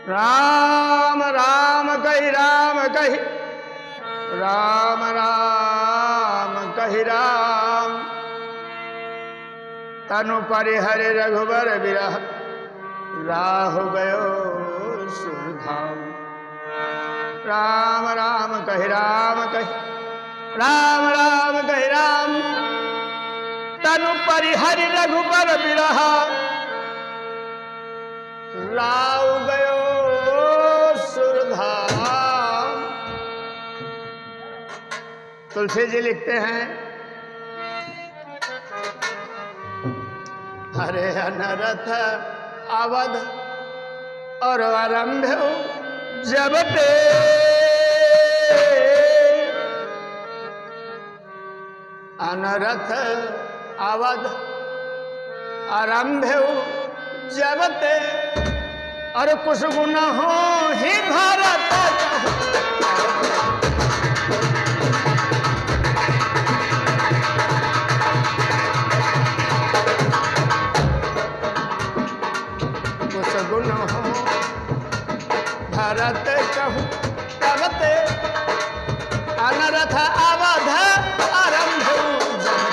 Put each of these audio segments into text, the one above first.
राम राम कहि राम कहि राम राम कहि राम। तनु परिहरि रघुबर बिरह राहु गयो सुरधाम। राम राम कहि राम कहि राम राम कहि राम। तनु परिहरि रघुबर बिरह राहु गयो सुरधाम। तुलसी जी लिखते हैं, हरे अनरथ अवध और आरंभ जब ते अनरथ अवध आरंभ जब ते और कुछ गुण हो ही भारत। कुछ गुण हो भारत कहूँ तब ते अनरथ अवध आरंभ जब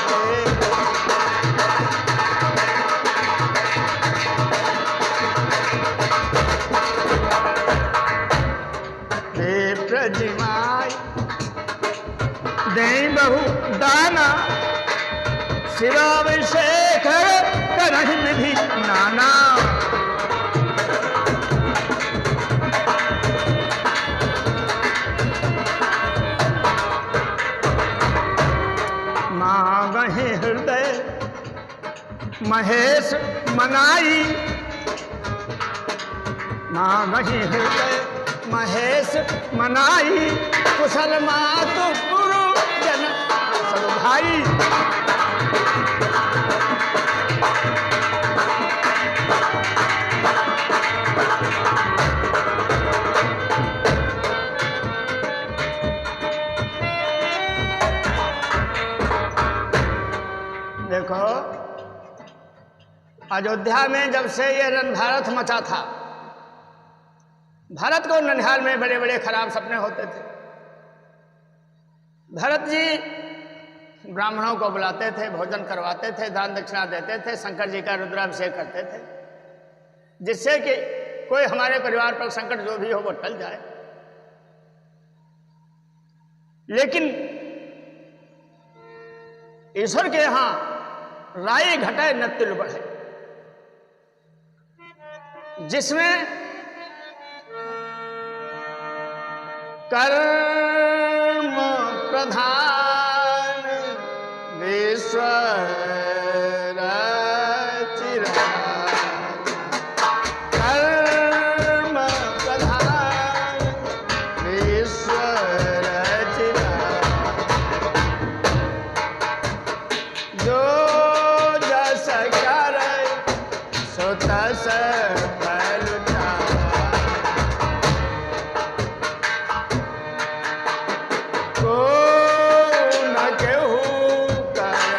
ते प्रजिमाय दे बहु दाना शिवाभिषेक करहि निधि नाना। मांगहि हृदय महेश मनाई। मांगहि हृदय महेश मनाई। कुशल मातु गुरु जन सब भाई। देखो, अयोध्या में जब से ये रणभारत मचा था, भरत को ननिहाल में बड़े बड़े खराब सपने होते थे। भरत जी ब्राह्मणों को बुलाते थे, भोजन करवाते थे, दान दक्षिणा देते थे, शंकर जी का रुद्राभिषेक करते थे, जिससे कि कोई हमारे परिवार पर संकट जो भी हो वो टल जाए। लेकिन ईश्वर के यहां राई घटाए न तिल बढ़े, जिसमें कर्म प्रधान विश्व रचिरा। कर्म प्रधान विश्व रचिरा। जो जस करे सो तस फल को न केहू कर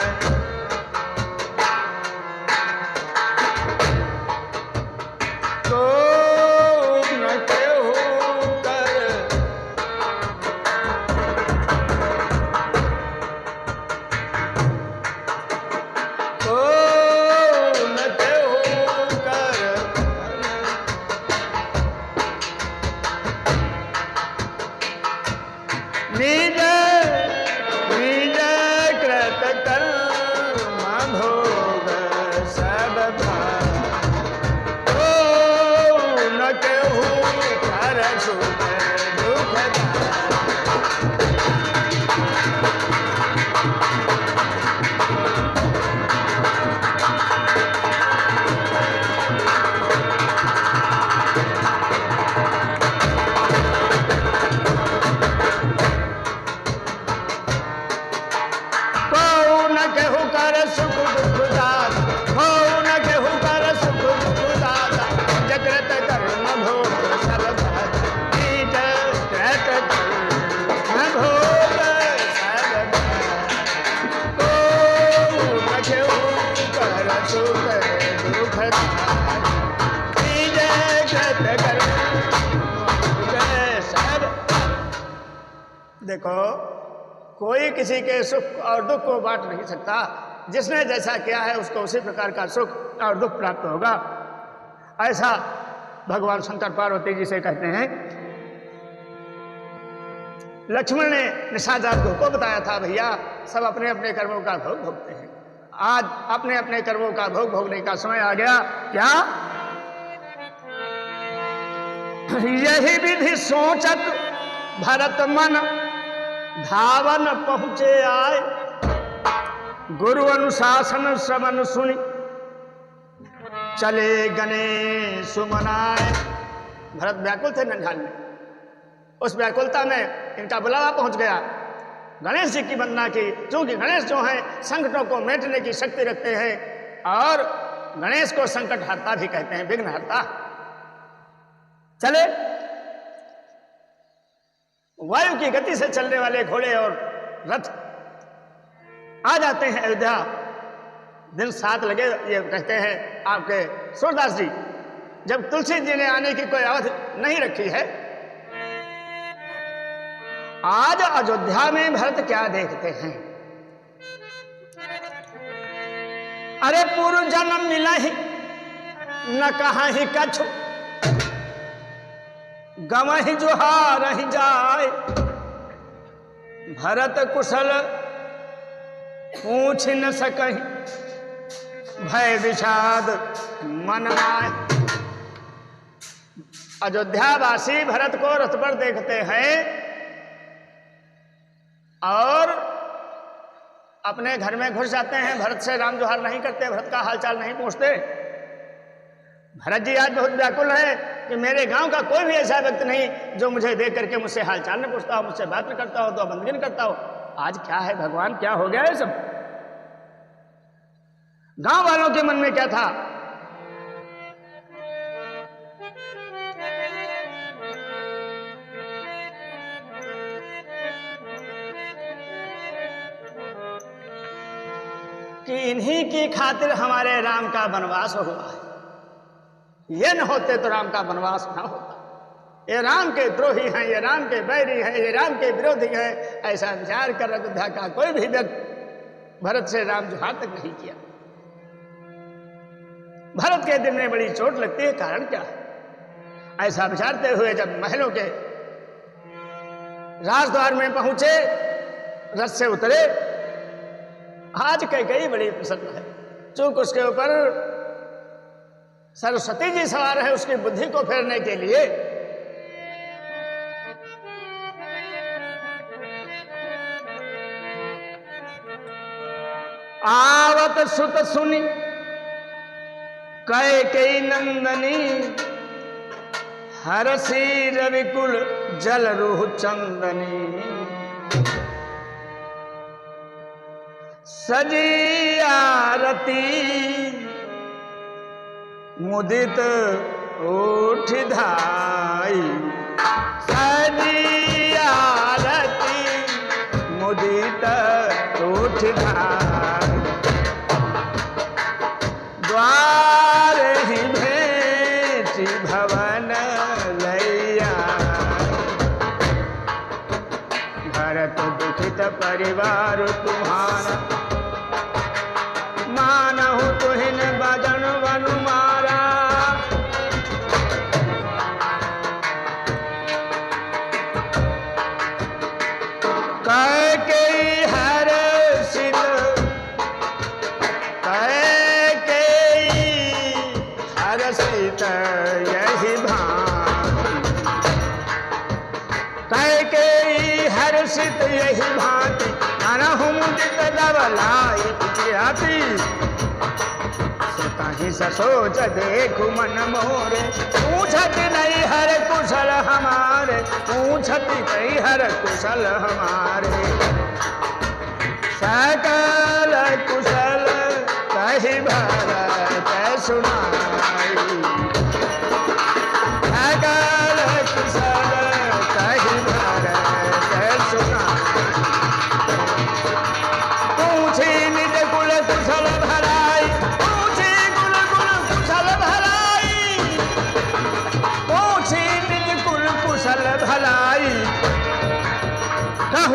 सुख दुख सब। देखो, कोई किसी के सुख और दुख को बांट नहीं सकता। जिसने जैसा किया है उसको उसी प्रकार का सुख और दुख प्राप्त होगा। ऐसा भगवान शंकर पार्वती जी से कहते हैं। लक्ष्मण ने निशाचर को बताया था, भैया सब अपने अपने कर्मों का भोग भोगते हैं, आज अपने अपने कर्मों का भोग भोगने का समय आ गया। क्या यही विधि सोचत भरत मन धावन पहुंचे आए, गुरु अनुशासन श्रवण सुनि चले गणेश मनाए। भरत व्याकुल थे नंढाल में, उस व्याकुलता में इनका बुलावा पहुंच गया। गणेश जी की वंदना की, क्योंकि गणेश जो हैं संकटों को मेटने की शक्ति रखते हैं और गणेश को संकट हरता भी कहते हैं, विघ्न हरता। चले, वायु की गति से चलने वाले घोड़े और रथ आ जाते हैं अयोध्या। दिन 7 लगे, ये कहते हैं आपके सूरदास जी। जब तुलसी जी ने आने की कोई अवधि नहीं रखी है। आज अयोध्या में भरत क्या देखते हैं? अरे पूर्व जन्म मिला ही न कहा ही कछु, गवहि जोहार ही जाए, भरत कुशल पूछ न सकहि, भय विषाद मन माय। अयोध्यावासी भरत को रथ पर देखते हैं और अपने घर में घुस जाते हैं। भरत से राम जोहार नहीं करते, भरत का हालचाल नहीं पूछते। भरत जी आज बहुत व्याकुल है कि मेरे गांव का कोई भी ऐसा व्यक्ति नहीं जो मुझे देख करके मुझसे हालचाल न पूछता हो, मुझसे बात न करता हो, तो बंदगी न करता हो। आज क्या है भगवान, क्या हो गया है सब? गांव वालों के मन में क्या था? कि इन्हीं की खातिर हमारे राम का वनवास हुआ है। ये न होते तो राम का वनवास न होता। ये राम के द्रोही हैं, ये राम के बैरी हैं, ये राम के विरोधी हैं। ऐसा विचार कर अयोध्या का कोई भी व्यक्ति भरत से राम जोहार तक नहीं किया। भरत के दिल में बड़ी चोट लगती है, कारण क्या है? ऐसा विचारते हुए जब महलों के राजद्वार में पहुंचे, रथ से उतरे। आज कैकेयी बड़ी प्रसन्न है, चूंकि उसके ऊपर सरस्वती जी सवार है उसकी बुद्धि को फेरने के लिए। आवत सुत सुनी कैकेयी नंदनी, हरसी रविकुल जल रूह चंदनी, सजी आरती मुदित उठ धाई, सजी आरती मुदित उठ धाई, द्वार ही भेंटी भवन लैया, भरत दुखित परिवार तुम्हारा, मानहु तुहिन बदन वनु मारा, कैकेयी हर्षित, कैकेयी हर्षित यही भांति, कैकेयी हर्षित यही भांति, अनहु मुदित दबलाई जाति, सुतहि ससोच देखु मन मोरे, पूछत नहीं हर कुशल हमारे, पूछत नहीं हर कुशल हमारे, सकल कुशल कहि भरत सुनाई, सकल कुशल कहि भरत सुनाई, पूछी निज कुल कुशल भराई,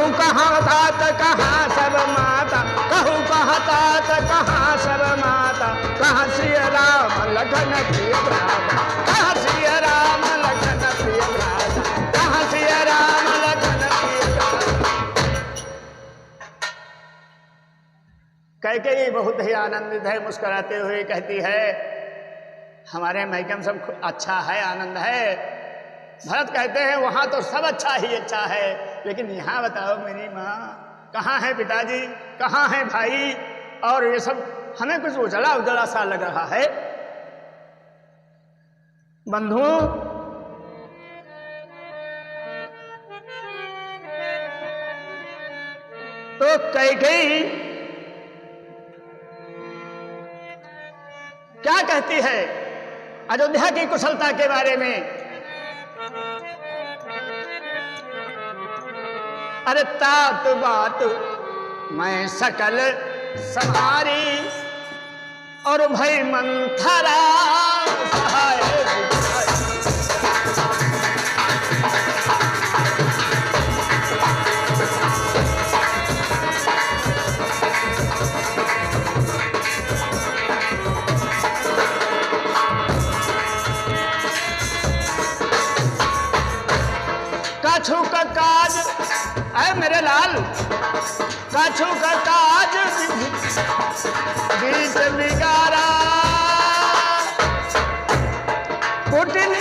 कहूँ कहाँ तात कहाँ सब माता, कहूँ कहाँ तात कहाँ सब माता, कहाँ श्री राम लखन प्रिय भ्राता, कहाँ श्री राम लखन प्रिय भ्राता, कहाँ श्री राम लखन प्रिय भ्राता। कैकेयी बहुत ही आनंदित है, मुस्कुराते हुए कहती है हमारे मैकम सब अच्छा है, आनंद है। भरत कहते हैं वहां तो सब अच्छा ही अच्छा है, लेकिन यहां बताओ मेरी माँ कहाँ है, पिताजी कहाँ है, भाई, और ये सब हमें कुछ उजला उजला सा लग रहा है। बंधुओं, तो कैकेयी क्या कहती है अयोध्या की कुशलता के बारे में? अरे तात बात मैं सकल समारी, और भई मंथरा सहाय। कछु का काज ऐ मेरे लाल, कछु का काज बीच बिगारा, कुटिल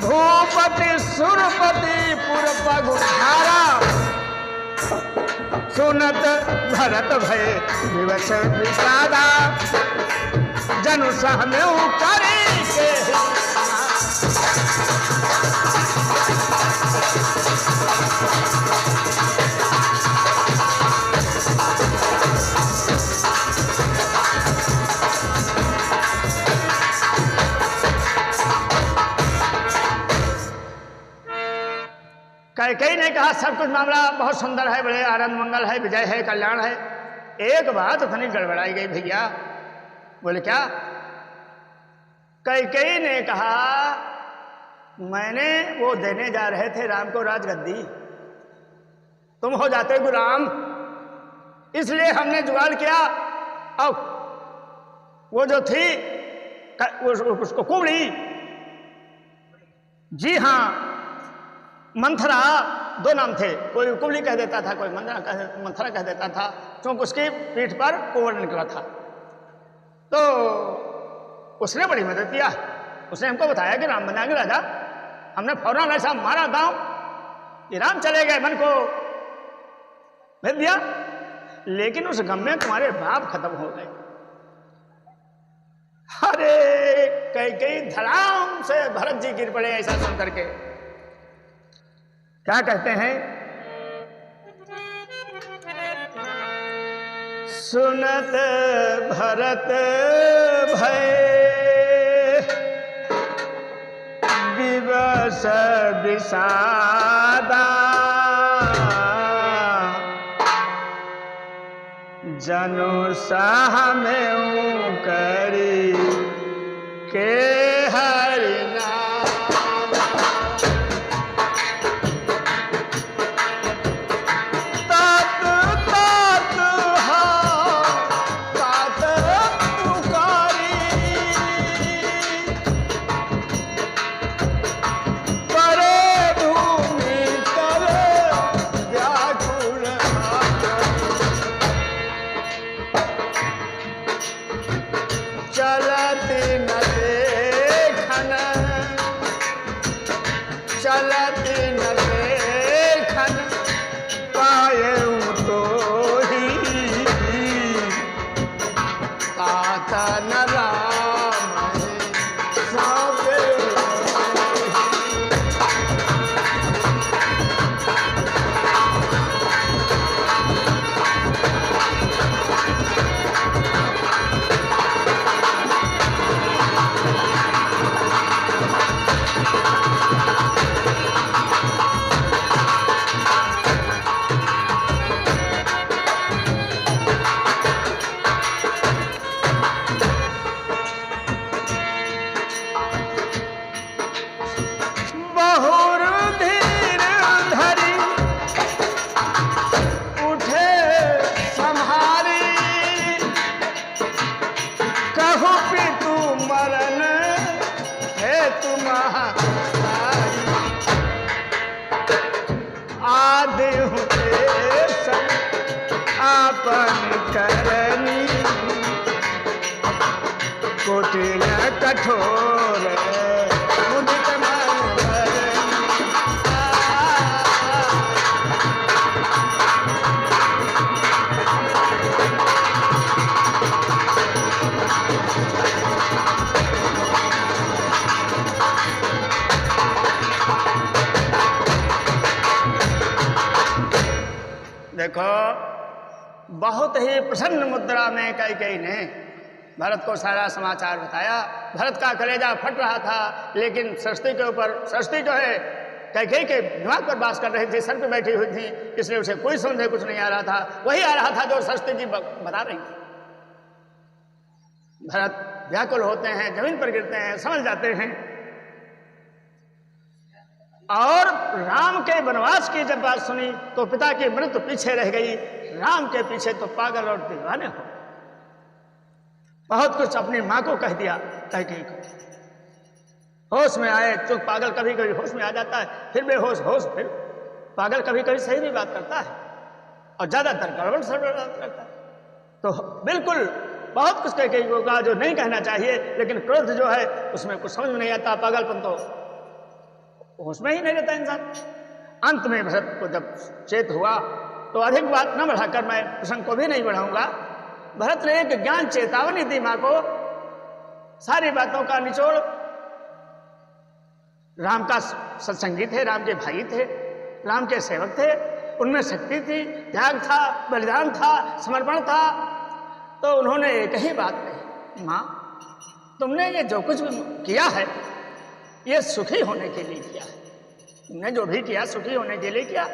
भूपति सुरपति पुरपग उठारा, सुनत भरत भय विवश विषादा, जनु सह में करे के कैकेयी ने कहा सब कुछ मामला बहुत सुंदर है, बड़े आनंद मंगल है, विजय है, कल्याण है। एक बात उतनी गड़बड़ाई गई भैया। बोले क्या? कैकेयी ने कहा मैंने वो देने जा रहे थे राम को राजगद्दी, तुम हो जाते गुलाम, इसलिए हमने जुगाड़ किया। अब वो जो थी उसको कुबड़ी, जी हाँ मंथरा, दो नाम थे, कोई कुबड़ी कह देता था, कोई मंथरा कह देता था, क्योंकि उसकी पीठ पर कुंवर निकला था। तो उसने बड़ी मदद किया, उसने हमको बताया कि राम बनेंगे राजा। हमने फौरन ऐसा मारा दांव कि राम चले गए, मन को भेज दिया, लेकिन उस गम में तुम्हारे बाप खत्म हो गए। अरे कैकेयी धड़ाम से भरत जी गिर पड़े ऐसा सुन करके। क्या कहते हैं? सुनत भरत भय विवश विषादा, जनु सह में करी के हरिना। कठोर मुदित मन भरनी। देखो, बहुत ही प्रसन्न मुद्रा में कैकेयी ने भरत को सारा समाचार बताया। भरत का कलेजा फट रहा था, लेकिन सरस्वती के ऊपर, सरस्वती जो है कैकेयी के दिमाग पर बास कर रही थी, सर पे बैठी हुई थी, इसलिए उसे कोई संदेह कुछ नहीं आ रहा था। वही आ रहा था जो सरस्वती जी बता रही थी। भरत व्याकुल होते हैं, जमीन पर गिरते हैं, समझ जाते हैं। और राम के वनवास की जब बात सुनी तो पिता की मृत्यु पीछे रह गई, राम के पीछे तो पागल और दीवाने हो। बहुत कुछ अपनी मां को कह दिया कैकेयी को। होश में आए चुप, पागल कभी कभी होश में आ जाता है, फिर बेहोश, होश फिर पागल, कभी कभी सही भी बात करता है और ज्यादातर गड़बड़ सड़बड़ बात करता है। तो बिल्कुल बहुत कुछ कैकेयी को कहा जो नहीं कहना चाहिए, लेकिन क्रोध जो है उसमें कुछ समझ में नहीं आता, पागलपन तो होश में ही नहीं रहता इंसान। अंत में भरत को जब चेत हुआ तो अधिक बात न बढ़ाकर मैं प्रसंग को भी नहीं बढ़ाऊंगा। भरत ने एक ज्ञान चेतावनी दी मां को, सारी बातों का निचोड़। राम का सत्संगी थे, राम के भाई थे, राम के सेवक थे, उनमें शक्ति थी, त्याग था, बलिदान था, समर्पण था। तो उन्होंने एक ही बात कही, मां तुमने ये जो कुछ भी किया है ये सुखी होने के लिए किया है। तुमने जो भी किया सुखी होने के लिए किया,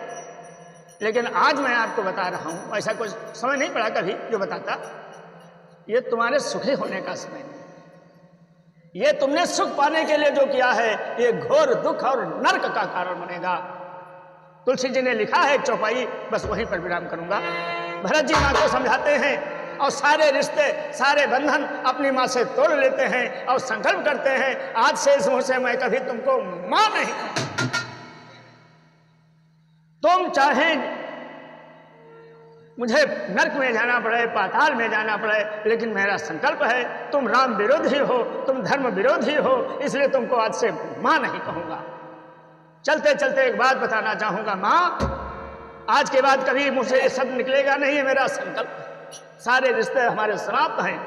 लेकिन आज मैं आपको बता रहा हूं, ऐसा कुछ समय नहीं पड़ा कभी जो बताता, ये तुम्हारे सुखी होने का समय नहीं। ये तुमने सुख पाने के लिए जो किया है ये घोर दुख और नरक का कारण बनेगा। तुलसी जी ने लिखा है एक चौपाई, बस वहीं पर विराम करूंगा। भरत जी मां को समझाते हैं और सारे रिश्ते, सारे बंधन अपनी मां से तोड़ लेते हैं और संकल्प करते हैं, आज से इस मुंह से मैं कभी तुमको मां नहीं कहूंगा। तुम चाहे मुझे नरक में जाना पड़े, पाताल में जाना पड़े, लेकिन मेरा संकल्प है तुम राम विरोधी हो, तुम धर्म विरोधी हो, इसलिए तुमको आज से मां नहीं कहूंगा। चलते चलते एक बात बताना चाहूंगा, मां आज के बाद कभी मुझसे ये शब्द निकलेगा नहीं, है मेरा संकल्प है। सारे रिश्ते हमारे समाप्त हैं।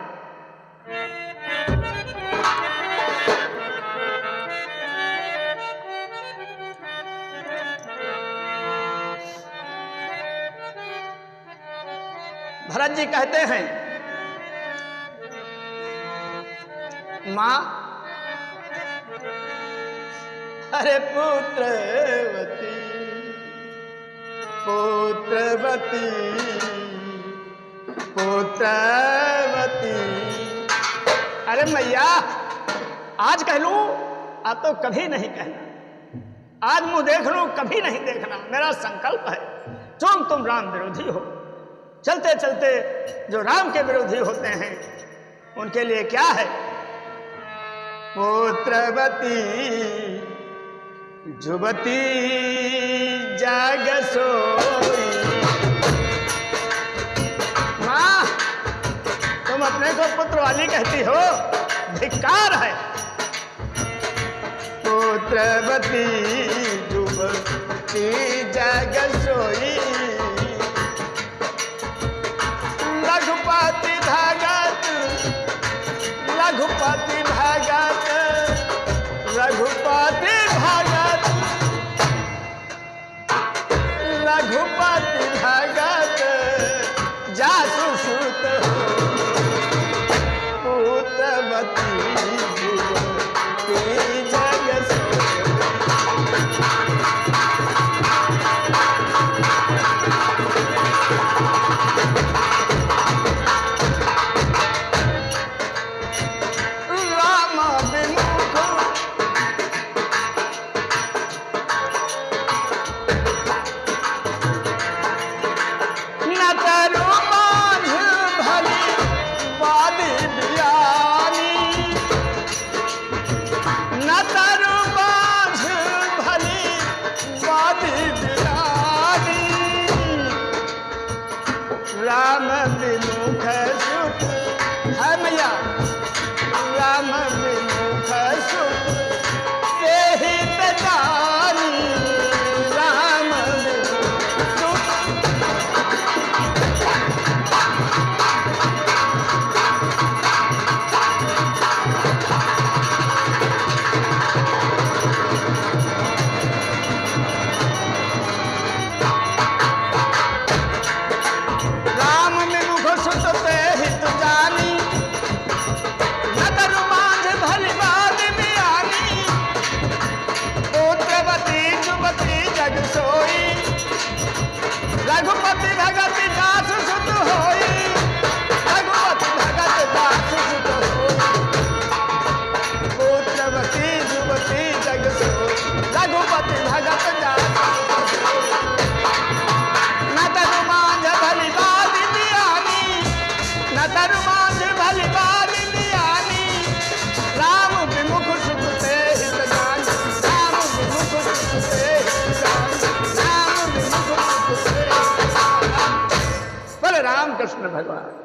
भरत जी कहते हैं, मां अरे पुत्रवती पुत्रवती पुत्रवती, अरे मैया आज कह लूं, अब तो कभी नहीं कहना, आज मुंह देख लूं कभी नहीं देखना, मेरा संकल्प है। तुम राम विरोधी हो, चलते चलते जो राम के विरोधी होते हैं उनके लिए क्या है, पुत्रवती जुवती जाग सोई। मां तुम अपने को पुत्र वाली कहती हो, धिक्कार है। पुत्रवती जुवती जाग सोई, रघुपति भागत रघुपति भागत रघुपति भागत रघुपति भागत जासु सुत पुत्रवती जुवती जग कृष्ण भगवान।